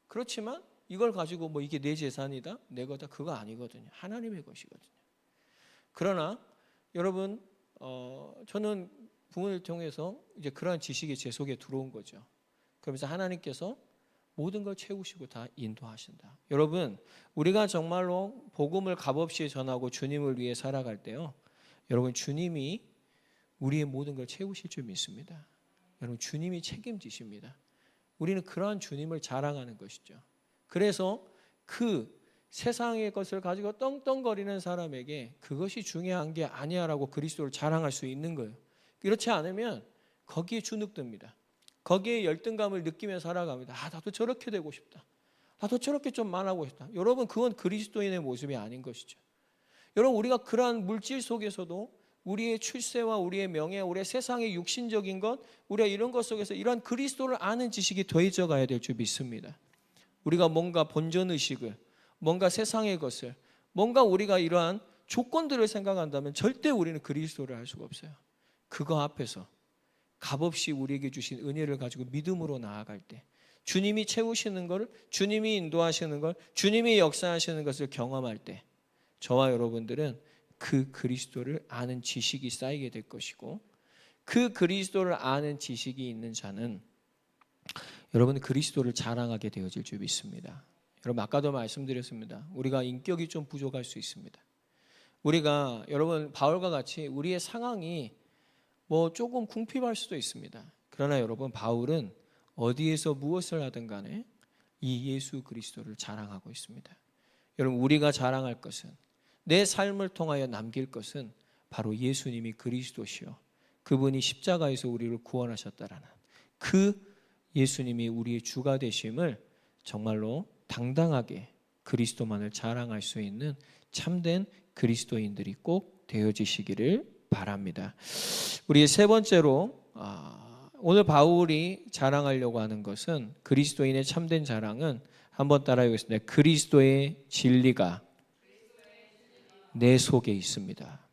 그렇지만 이걸 가지고 이게 내 재산이다, 내 거다, 그거 아니거든요. 하나님의 것이거든요. 그러나 여러분, 저는 부모를 통해서 이제 그러한 지식이 제 속에 들어온 거죠. 그러면서 하나님께서 모든 걸 채우시고 다 인도하신다. 여러분, 우리가 정말로 복음을 값없이 전하고 주님을 위해 살아갈 때요, 여러분, 주님이 우리의 모든 걸 채우실 줄 믿습니다. 여러분, 주님이 책임지십니다. 우리는 그러한 주님을 자랑하는 것이죠. 그래서 그 세상의 것을 가지고 떵떵거리는 사람에게 그것이 중요한 게 아니야라고 그리스도를 자랑할 수 있는 거예요. 그렇지 않으면 거기에 주눅듭니다. 거기에 열등감을 느끼며 살아갑니다. 나도 저렇게 되고 싶다. 나도 저렇게 좀 말하고 싶다. 여러분, 그건 그리스도인의 모습이 아닌 것이죠. 여러분, 우리가 그러한 물질 속에서도 우리의 출세와 우리의 명예, 우리의 세상의 육신적인 것, 우리가 이런 것 속에서 이런 그리스도를 아는 지식이 더해져 가야 될 줄 믿습니다. 우리가 뭔가 본전의식을, 뭔가 세상의 것을, 뭔가 우리가 이러한 조건들을 생각한다면 절대 우리는 그리스도를 알 수가 없어요. 그거 앞에서 값없이 우리에게 주신 은혜를 가지고 믿음으로 나아갈 때, 주님이 채우시는 걸, 주님이 인도하시는 걸, 주님이 역사하시는 것을 경험할 때, 저와 여러분들은 그 그리스도를 아는 지식이 쌓이게 될 것이고, 그 그리스도를 아는 지식이 있는 자는 여러분 그리스도를 자랑하게 되어질 줄 믿습니다. 여러분, 아까도 말씀드렸습니다. 우리가 인격이 좀 부족할 수 있습니다. 우리가, 여러분, 바울과 같이 우리의 상황이 뭐 조금 궁핍할 수도 있습니다. 그러나 여러분, 바울은 어디에서 무엇을 하든 간에 이 예수 그리스도를 자랑하고 있습니다. 여러분, 우리가 자랑할 것은, 내 삶을 통하여 남길 것은 바로 예수님이 그리스도시요, 그분이 십자가에서 우리를 구원하셨다라는 그 예수님이 우리의 주가 되심을 정말로 당당하게 그리스도만을 자랑할 수 있는 참된 그리스도인들이 꼭 되어지시기를 바랍니다. 우리 세 번째로, 오늘 바울이 자랑하려고 하는 것은, 그리스도인의 참된 자랑은, 한번 따라해보겠습니다. 그리스도의 진리가 내 속에 있습니다.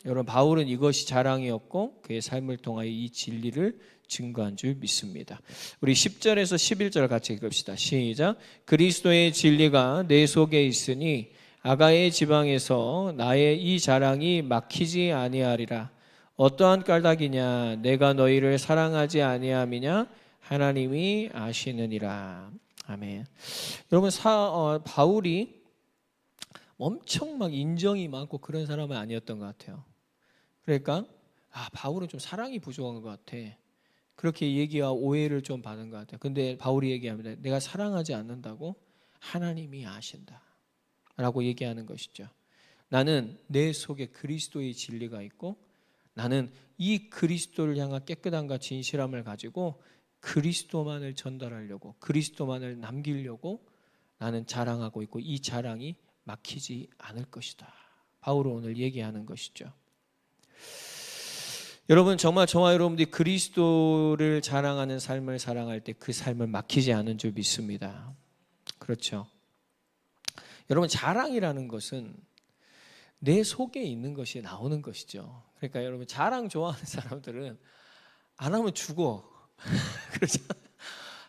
여러분, 바울은 이것이 자랑이었고 그의 삶을 통하여 이 진리를 증거한 줄 믿습니다. 우리 10절에서 11절 같이 읽읍시다. 시작. 그리스도의 진리가 내 속에 있으니 아가의 지방에서 나의 이 자랑이 막히지 아니하리라. 어떠한 까닭이냐? 내가 너희를 사랑하지 아니함이냐? 하나님이 아시느니라. 아멘. 여러분, 바울이 엄청 막 인정이 많고 그런 사람은 아니었던 것 같아요. 그러니까 바울은 좀 사랑이 부족한 것 같아, 그렇게 얘기와 오해를 좀 받은 것 같아요. 근데 바울이 얘기합니다. 내가 사랑하지 않는다고 하나님이 아신다 라고 얘기하는 것이죠. 나는 내 속에 그리스도의 진리가 있고, 나는 이 그리스도를 향한 깨끗함과 진실함을 가지고 그리스도만을 전달하려고, 그리스도만을 남기려고 나는 자랑하고 있고, 이 자랑이 막히지 않을 것이다. 바울은 오늘 얘기하는 것이죠. 여러분, 정말 저와 여러분들이 그리스도를 자랑하는 삶을 살아갈 때 그 삶을 막히지 않은 줄 믿습니다. 그렇죠. 여러분, 자랑이라는 것은 내 속에 있는 것이 나오는 것이죠. 그러니까 여러분, 자랑 좋아하는 사람들은 안 하면 죽어. 그렇죠.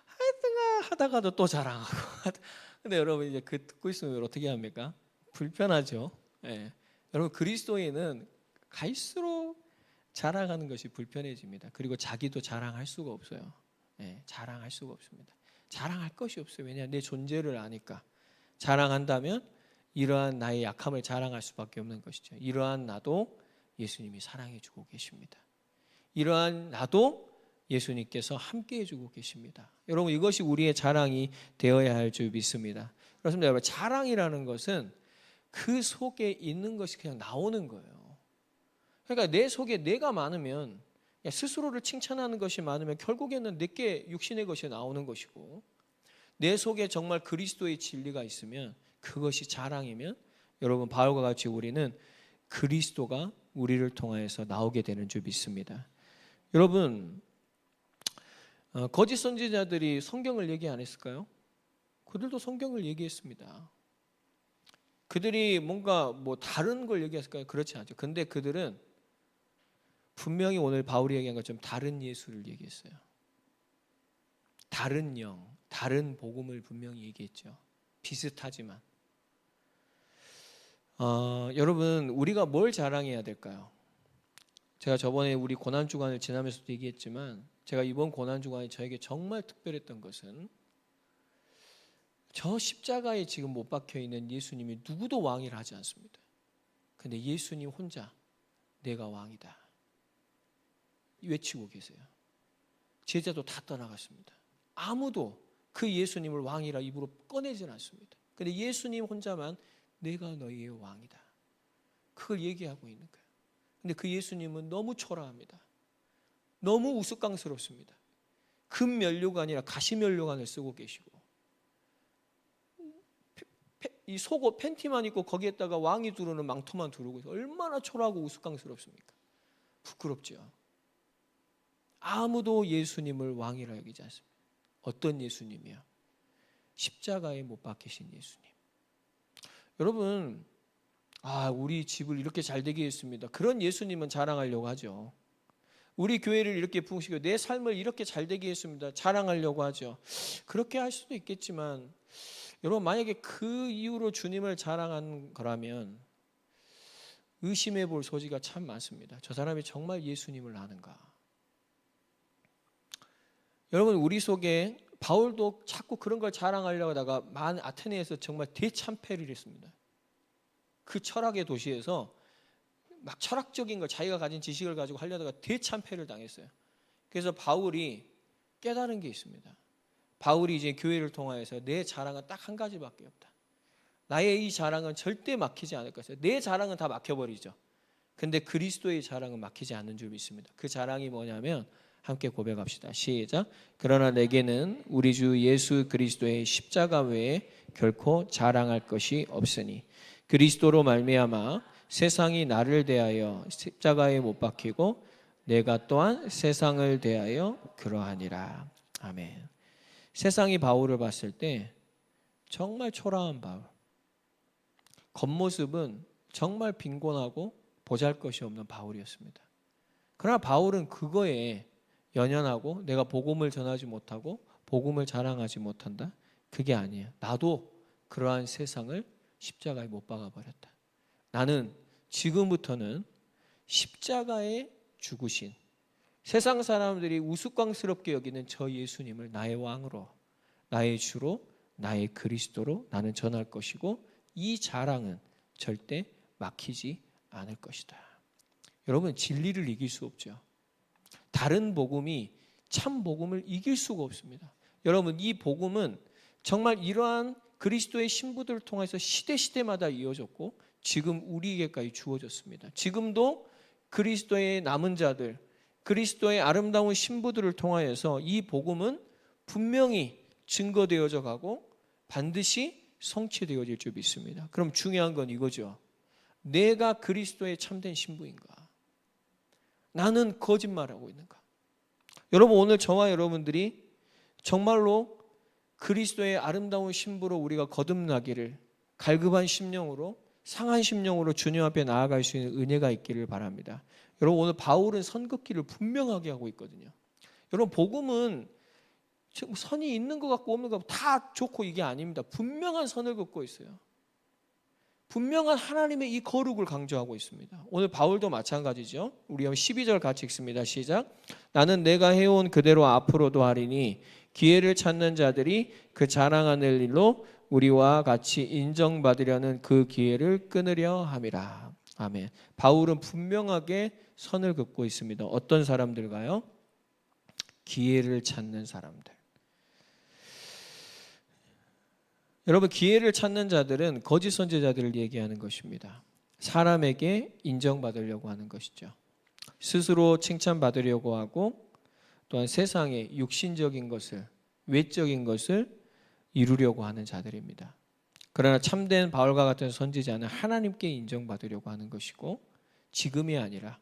하여튼가 하다가도 또 자랑하고. 근데 여러분, 이제 그 듣고 있으면 어떻게 합니까? 불편하죠. 예. 여러분, 그리스도인은 갈수록 자랑하는 것이 불편해집니다. 그리고 자기도 자랑할 수가 없어요. 예, 자랑할 수가 없습니다. 자랑할 것이 없어요. 왜냐, 내 존재를 아니까. 자랑한다면 이러한 나의 약함을 자랑할 수밖에 없는 것이죠. 이러한 나도 예수님이 사랑해주고 계십니다. 이러한 나도 예수님께서 함께해주고 계십니다. 여러분, 이것이 우리의 자랑이 되어야 할 줄 믿습니다. 그렇습니다. 여러분, 자랑이라는 것은 그 속에 있는 것이 그냥 나오는 거예요. 그러니까 내 속에 내가 많으면, 스스로를 칭찬하는 것이 많으면 결국에는 내게 육신의 것이 나오는 것이고, 내 속에 정말 그리스도의 진리가 있으면 그것이 자랑이면, 여러분, 바울과 같이 우리는 그리스도가 우리를 통하여서 나오게 되는 줄 믿습니다. 여러분, 거짓 선지자들이 성경을 얘기 안 했을까요? 그들도 성경을 얘기했습니다. 그들이 뭔가 다른 걸 얘기했을까요? 그렇지 않죠. 근데 그들은 분명히 오늘 바울이 얘기한 것처럼 다른 예수를 얘기했어요. 다른 영, 다른 복음을 분명히 얘기했죠. 비슷하지만. 여러분, 우리가 뭘 자랑해야 될까요? 제가 저번에 우리 고난주간을 지나면서도 얘기했지만 제가 이번 고난주간이 저에게 정말 특별했던 것은 저 십자가에 지금 못 박혀 있는 예수님이 누구도 왕이라 하지 않습니다. 근데 예수님 혼자 내가 왕이다 외치고 계세요. 제자도 다 떠나갔습니다. 아무도 그 예수님을 왕이라 입으로 꺼내진 않습니다. 근데 예수님 혼자만 내가 너희의 왕이다 그걸 얘기하고 있는 거예요. 근데 그 예수님은 너무 초라합니다. 너무 우스꽝스럽습니다. 금 면류가 아니라 가시 면류관을 쓰고 계시고 이 속옷 팬티만 입고 거기에다가 왕이 두르는 망토만 두르고 있어요. 얼마나 초라하고 우스꽝스럽습니까? 부끄럽죠. 아무도 예수님을 왕이라 여기지 않습니다. 어떤 예수님이요? 십자가에 못 박히신 예수님. 여러분, 우리 집을 이렇게 잘 되게 했습니다. 그런 예수님은 자랑하려고 하죠. 우리 교회를 이렇게 부흥시켜 내 삶을 이렇게 잘 되게 했습니다. 자랑하려고 하죠. 그렇게 할 수도 있겠지만 여러분, 만약에 그 이유로 주님을 자랑한 거라면 의심해 볼 소지가 참 많습니다. 저 사람이 정말 예수님을 아는가? 여러분, 우리 속에 바울도 자꾸 그런 걸 자랑하려고 하다가 아테네에서 정말 대참패를 했습니다. 그 철학의 도시에서 막 철학적인 걸 자기가 가진 지식을 가지고 하려다가 대참패를 당했어요. 그래서 바울이 깨달은 게 있습니다. 바울이 이제 교회를 통하여서 내 자랑은 딱 한 가지밖에 없다. 나의 이 자랑은 절대 막히지 않을 것이다. 내 자랑은 다 막혀버리죠. 근데 그리스도의 자랑은 막히지 않는 줄 믿습니다. 그 자랑이 뭐냐면 함께 고백합시다. 시작. 그러나 내게는 우리 주 예수 그리스도의 십자가 외에 결코 자랑할 것이 없으니 그리스도로 말미암아 세상이 나를 대하여 십자가에 못 박히고 내가 또한 세상을 대하여 그러하니라. 아멘. 세상이 바울을 봤을 때 정말 초라한 바울, 겉모습은 정말 빈곤하고 보잘것이 없는 바울이었습니다. 그러나 바울은 그거에 연연하고 내가 복음을 전하지 못하고 복음을 자랑하지 못한다? 그게 아니에요. 나도 그러한 세상을 십자가에 못 박아버렸다. 나는 지금부터는 십자가에 죽으신 세상 사람들이 우스꽝스럽게 여기는 저 예수님을 나의 왕으로, 나의 주로, 나의 그리스도로 나는 전할 것이고 이 자랑은 절대 막히지 않을 것이다. 여러분, 진리를 이길 수 없죠. 다른 복음이 참 복음을 이길 수가 없습니다. 여러분, 이 복음은 정말 이러한 그리스도의 신부들을 통해서 시대마다 이어졌고 지금 우리에게까지 주어졌습니다. 지금도 그리스도의 남은 자들, 그리스도의 아름다운 신부들을 통하여서 이 복음은 분명히 증거되어져 가고 반드시 성취되어질 줄 믿습니다. 그럼 중요한 건 이거죠. 내가 그리스도의 참된 신부인가? 나는 거짓말하고 있는가? 여러분, 오늘 저와 여러분들이 정말로 그리스도의 아름다운 신부로 우리가 거듭나기를 갈급한 심령으로 상한 심령으로 주님 앞에 나아갈 수 있는 은혜가 있기를 바랍니다. 여러분, 오늘 바울은 선긋기를 분명하게 하고 있거든요. 여러분, 복음은 선이 있는 것 같고 없는 것 같고 다 좋고 이게 아닙니다. 분명한 선을 긋고 있어요. 분명한 하나님의 이 거룩을 강조하고 있습니다. 오늘 바울도 마찬가지죠. 우리 12절 같이 읽습니다. 시작. 나는 내가 해온 그대로 앞으로도 하리니 기회를 찾는 자들이 그 자랑하는 일로 우리와 같이 인정받으려는 그 기회를 끊으려 함이라. 아멘. 바울은 분명하게 선을 긋고 있습니다. 어떤 사람들가요? 기회를 찾는 사람들. 여러분, 기회를 찾는 자들은 거짓 선지자들을 얘기하는 것입니다. 사람에게 인정받으려고 하는 것이죠. 스스로 칭찬받으려고 하고 또한 세상의 육신적인 것을, 외적인 것을 이루려고 하는 자들입니다. 그러나 참된 바울과 같은 선지자는 하나님께 인정받으려고 하는 것이고 지금이 아니라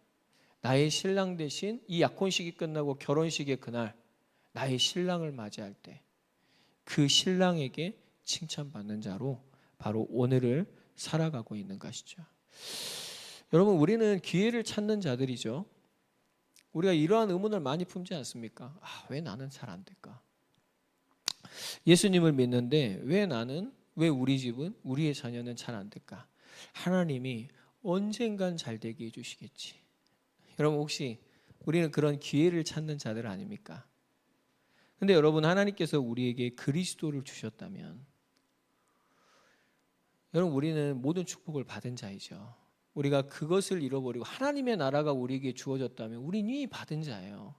나의 신랑 대신 이 약혼식이 끝나고 결혼식의 그날 나의 신랑을 맞이할 때 그 신랑에게 칭찬받는 자로 바로 오늘을 살아가고 있는 것이죠. 여러분, 우리는 기회를 찾는 자들이죠. 우리가 이러한 의문을 많이 품지 않습니까? 왜 나는 잘 안 될까? 예수님을 믿는데 왜 우리 집은, 우리의 자녀는 잘 안 될까? 하나님이 언젠간 잘 되게 해주시겠지. 여러분 혹시 우리는 그런 기회를 찾는 자들 아닙니까? 근데 여러분 하나님께서 우리에게 그리스도를 주셨다면 여러분 우리는 모든 축복을 받은 자이죠. 우리가 그것을 잃어버리고 하나님의 나라가 우리에게 주어졌다면 우리는 이미 받은 자예요.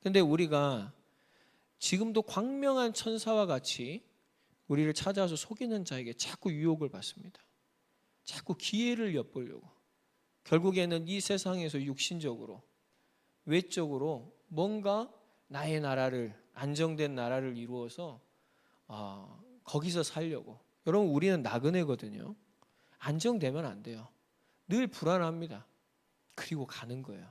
근데 우리가 지금도 광명한 천사와 같이 우리를 찾아와서 속이는 자에게 자꾸 유혹을 받습니다. 자꾸 기회를 엿보려고. 결국에는 이 세상에서 육신적으로 외적으로 뭔가 나의 나라를 안정된 나라를 이루어서 거기서 살려고. 여러분 우리는 나그네거든요. 안정되면 안 돼요. 늘 불안합니다. 그리고 가는 거예요.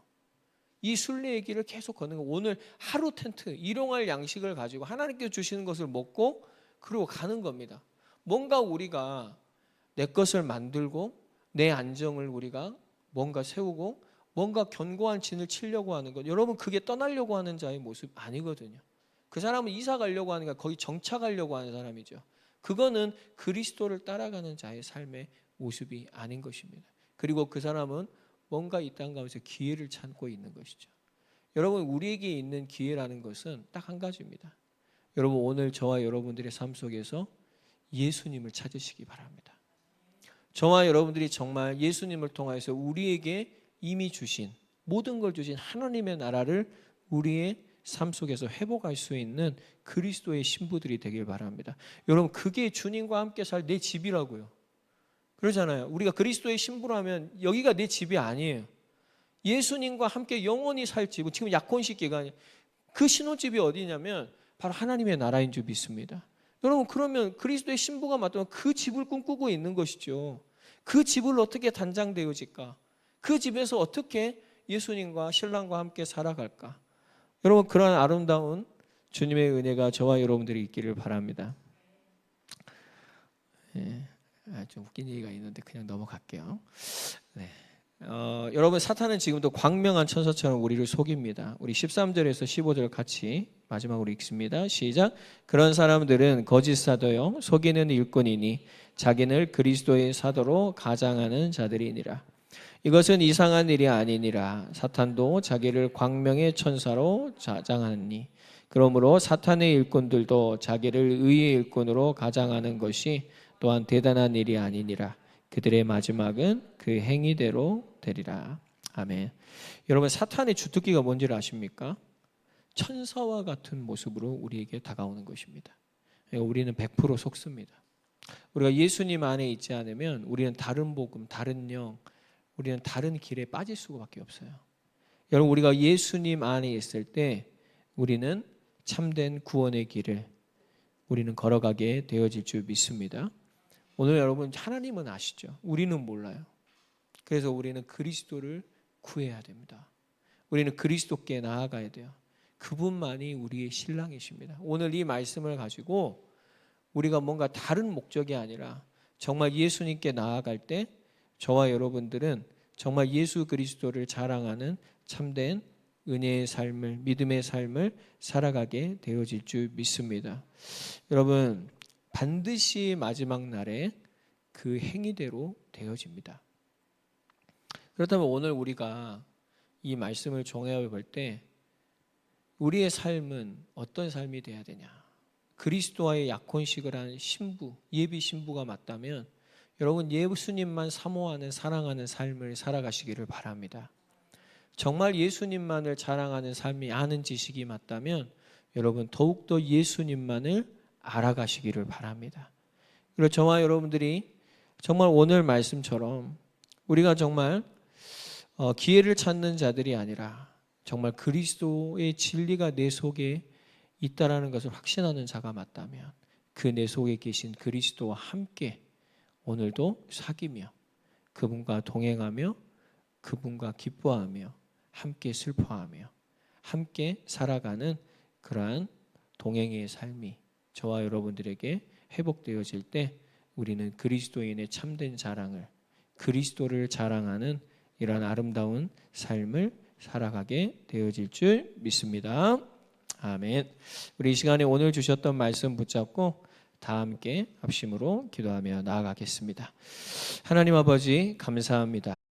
이 순례의 길을 계속 걷는 거예요. 오늘 하루 텐트, 일용할 양식을 가지고 하나님께서 주시는 것을 먹고 그리고 가는 겁니다. 뭔가 우리가 내 것을 만들고 내 안정을 우리가 뭔가 세우고 뭔가 견고한 진을 치려고 하는 것. 여러분 그게 떠나려고 하는 자의 모습 아니거든요. 그 사람은 이사 가려고 하는 게 거기 정착하려고 하는 사람이죠. 그거는 그리스도를 따라가는 자의 삶의 모습이 아닌 것입니다. 그리고 그 사람은 뭔가 이 땅 가운데서 기회를 찾고 있는 것이죠. 여러분 우리에게 있는 기회라는 것은 딱 한 가지입니다. 여러분 오늘 저와 여러분들의 삶 속에서 예수님을 찾으시기 바랍니다. 저와 여러분들이 정말 예수님을 통해서 우리에게 이미 주신 모든 걸 주신 하나님의 나라를 우리의 삶 속에서 회복할 수 있는 그리스도의 신부들이 되길 바랍니다. 여러분 그게 주님과 함께 살 내 집이라고요. 그러잖아요. 우리가 그리스도의 신부라면 여기가 내 집이 아니에요. 예수님과 함께 영원히 살 집, 지금 약혼식 기간이 그 신혼집이 어디냐면 바로 하나님의 나라인 줄 믿습니다. 여러분 그러면 그리스도의 신부가 맞다면 그 집을 꿈꾸고 있는 것이죠. 그 집을 어떻게 단장되어질까? 그 집에서 어떻게 예수님과 신랑과 함께 살아갈까? 여러분 그런 아름다운 주님의 은혜가 저와 여러분들이 있기를 바랍니다. 좀 웃긴 얘기가 있는데 그냥 넘어갈게요. 네. 여러분 사탄은 지금도 광명한 천사처럼 우리를 속입니다. 우리 13절에서 15절 같이 마지막으로 읽습니다. 시작. 그런 사람들은 거짓 사도요 속이는 일꾼이니 자기를 그리스도의 사도로 가장하는 자들이니라. 이것은 이상한 일이 아니니라. 사탄도 자기를 광명의 천사로 가장하니 그러므로 사탄의 일꾼들도 자기를 의의 일꾼으로 가장하는 것이 또한 대단한 일이 아니니라. 그들의 마지막은 그 행위대로 되리라. 아멘. 여러분 사탄의 주특기가 뭔지를 아십니까? 천사와 같은 모습으로 우리에게 다가오는 것입니다. 우리는 100% 속습니다. 우리가 예수님 안에 있지 않으면 우리는 다른 복음, 다른 영, 우리는 다른 길에 빠질 수밖에 없어요. 여러분 우리가 예수님 안에 있을 때 우리는 참된 구원의 길을 우리는 걸어가게 되어질 줄 믿습니다. 오늘 여러분 하나님은 아시죠? 우리는 몰라요. 그래서 우리는 그리스도를 구해야 됩니다. 우리는 그리스도께 나아가야 돼요. 그분만이 우리의 신랑이십니다. 오늘 이 말씀을 가지고 우리가 뭔가 다른 목적이 아니라 정말 예수님께 나아갈 때 저와 여러분들은 정말 예수 그리스도를 자랑하는 참된 은혜의 삶을, 믿음의 삶을 살아가게 되어질 줄 믿습니다. 여러분 반드시 마지막 날에 그 행위대로 되어집니다. 그렇다면 오늘 우리가 이 말씀을 종합해 볼 때 우리의 삶은 어떤 삶이 되어야 되냐? 그리스도와의 약혼식을 한 신부, 예비 신부가 맞다면 여러분 예수님만 사모하는 사랑하는 삶을 살아가시기를 바랍니다. 정말 예수님만을 자랑하는 삶이 아는 지식이 맞다면 여러분 더욱더 예수님만을 알아가시기를 바랍니다. 그리고 저와 여러분들이 정말 오늘 말씀처럼 우리가 정말 기회를 찾는 자들이 아니라 정말 그리스도의 진리가 내 속에 있다라는 것을 확신하는 자가 맞다면 그 내 속에 계신 그리스도와 함께 오늘도 사귀며 그분과 동행하며 그분과 기뻐하며 함께 슬퍼하며 함께 살아가는 그러한 동행의 삶이 저와 여러분들에게 회복되어질 때 우리는 그리스도인의 참된 자랑을 그리스도를 자랑하는 이러한 아름다운 삶을 살아가게 되어질 줄 믿습니다. 아멘. 우리 이 시간에 오늘 주셨던 말씀 붙잡고 다 함께 합심으로 기도하며 나아가겠습니다. 하나님 아버지 감사합니다.